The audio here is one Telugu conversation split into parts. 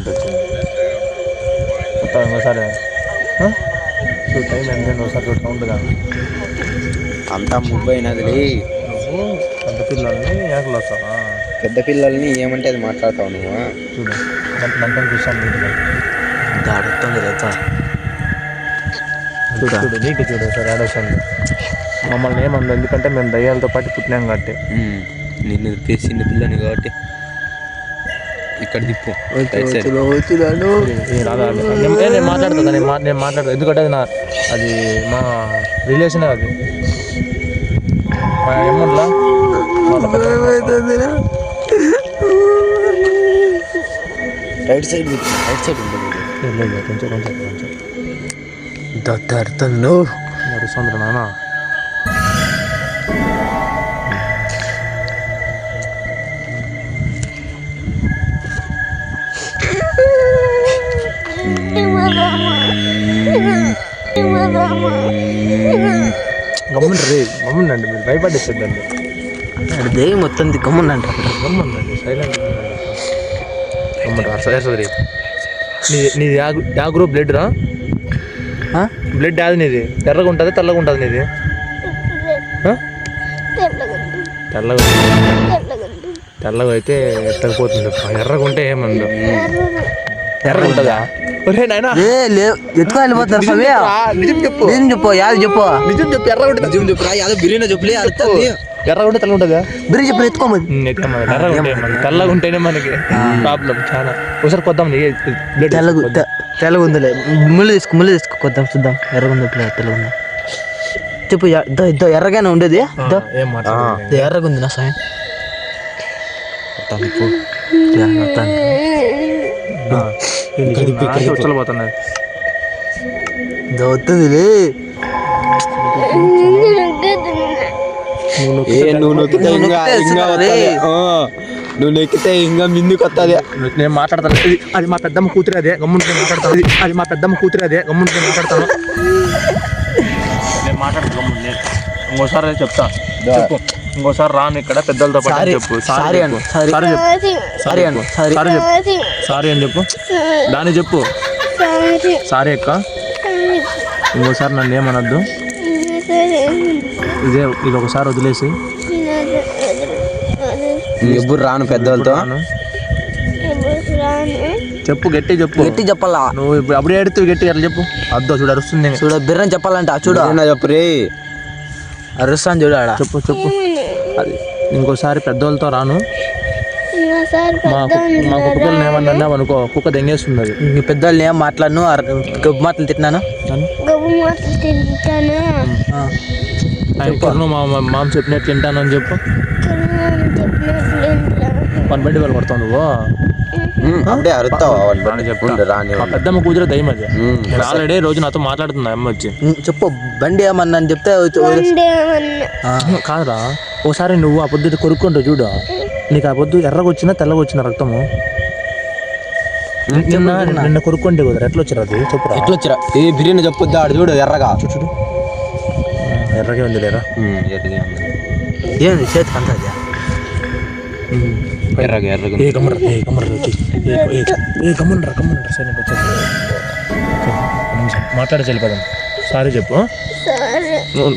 ఇటు వచ్చింది మొత్తం ఇంకోసారి చూడు టైం ఎంత ఒకసారి చూడు సౌండ్ కానీ అంతా ముబ్బై అయినదిలే. నువ్వు పెద్ద పిల్లల్ని ఏకలు వస్తావా? పెద్ద పిల్లల్ని ఏమంటే అది మాట్లాడతావు నువ్వు. చూడు నంటని చూస్తాను నీట్గా దాడుతుంది రేతా. చూడు చూడు నీకు చూడు సార్ ఆడేసాను మమ్మల్ని ఏమన్నా ఎందుకంటే మేము దయ్యాలతో పాటు పుట్టినాం కాబట్టి. నిన్ను చిన్న పిల్లని కాబట్టి ఇక్కడ తిప్పు. నేను మాట్లాడుతుంది నేను మాట్లాడతాను ఎందుకంటే అది అది మా రిలేషన్ అది మా ఏమన్నా రైట్ సైడ్ ఉంటుంది. కొంచెం కొంచెం కొంచెం దొద్దరుతుంది నడుస్తుంది నాన్న. గమ్ముండండి మీరు భయపడేస్తుందండి. దెయ్యం మొత్తం గమ్ముండండి సైలెంట్ గమ్ముంటారు సరే. నీది యా గ్రూప్ బ్లడ్ రా? బ్లడ్ యాది నీది? ఎర్రగా ఉంటుంది తెల్లగా ఉంటుంది నీది? తెల్లగా అయితే ఎత్తకపోతుంది. ఎర్రగా ఉంటే ఏమందు ఎర్రగా ఉంటుందా? ఎత్తుకోపోతారు నిజం చెప్పు యాది చెప్పు నిజం చెప్పు ఎర్రగా ఉంటుంది నిజం చెప్పు యాదో బిర్యానీ చెప్పు ఎర్రగా ఉంటే తెల్లగా ఉంటుందా? బిర్యానీ చెప్పు ఎత్తుకోమది తెల్లగా ఉంటేనే మనకి ప్రాబ్లం చాలా. ఒకసారి కొద్దాం తెల్లగా ఉందిలే. ముళ్ళు తీసుకో కొద్దాం చూద్దాం. ఎర్రగా ఉంది తెల్లగా ఉందా చెప్పు. ఎర్రగానే ఉండేది ఎర్రగా ఉంది నా సాయం పోతున్నాయి దొత్తుంది. నువ్వు నెక్కితే ఇంకా మిందుకు వస్తుంది. నేను మాట్లాడతాను. అది మా పెద్దమ్మ కూతురు అదే గమ్ముంటే మాట్లాడతాను. అది మా పెద్దమ్మ కూతురు అదే గమ్ముంటే మాట్లాడతాను. నేను మాట్లాడతాను గమ్ముంటే. ఇంకోసారి చెప్తా చెప్పు. ఇంకోసారి రాను ఇక్కడ పెద్దలతో పాటు చెప్పు. సారీ అని చెప్పు. దాన్ని చెప్పు సారీ అక్క. ఇంకోసారి నన్ను ఏమనద్దు. ఇది ఒకసారి వదిలేసి ఎప్పుడు రాను పెద్దలతో చెప్పు. గట్టి చెప్పాలా నువ్వు ఇప్పుడు అప్పుడే ఎడుతూ గట్టి అట్లా చెప్పు. అద్దో చూడు అరుస్తుంది. చూడ బిర్రని చెప్పాలంట చూడు చెప్పు రే అరుస్తాను చూడు ఆడ చెప్పు. అది ఇంకోసారి పెద్దోళ్ళతో రాను. మా కుక్క పిల్లని ఏమన్నా అన్నావు అనుకో కుక్క దెంగేస్తుంది. అది నీ పెద్దోళ్ళని ఏం మాట్లాడను గబ్బు మాటలు తిట్టినాను. మా మామ చెప్పినట్టు తింటాను అని చెప్పు. వన్ బండి వాళ్ళు కొడతావు నువ్వు మా పెద్దమ్మ కూతురు దయ్యం అది. ఆల్రెడీ రోజు నాతో మాట్లాడుతుంది అమ్మ వచ్చి. చెప్పు బండి ఏమన్నా అని చెప్తే కాదురా. ఒకసారి నువ్వు ఆ పొద్దు కొరుక్కుంటావు చూడు. నీకు ఆ పొద్దు ఎర్రగా వచ్చినా తెల్లగా వచ్చిన రక్తము నిన్న కొరుక్కుంటే కుదర ఎట్లా వచ్చారు? అది చెప్పు. ఎట్లా వచ్చారా? ఏ బిర్యానీ చెప్పొద్దా ఆడు చూడు ఎర్రగా చూడు ఎర్రగా ఉంది లేరా? ఏంది చేతికి అంత ఎర్రగా మాట్లాడే వెళ్ళిపోదాం. సారీ చెప్పు.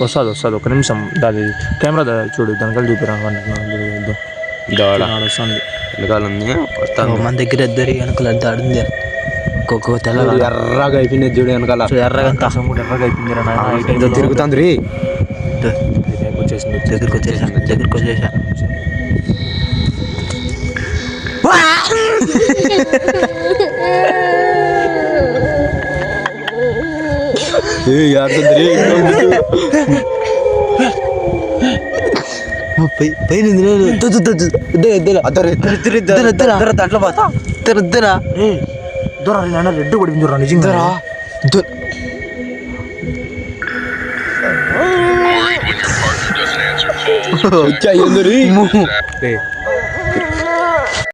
వస్తుంది ఒక నిమిషం. దాని కెమెరా చూడు దానికల్ చూపిరా. వస్తుంది మన దగ్గర ఇద్దరు వెనకాల దాడుంది. ఒక్కొక్క తెల్ల ఎర్రగా అయిపోయింది చూడు వెనకాల. ఎర్రగా ఎర్రగా అయిపోయింది. తిరుగుతుంది రీ దగ్గరికి వచ్చేసా. దాంట్లో పోతా ఇద్దరా రెడ్డు కొడుకుంటురా నిజంగా.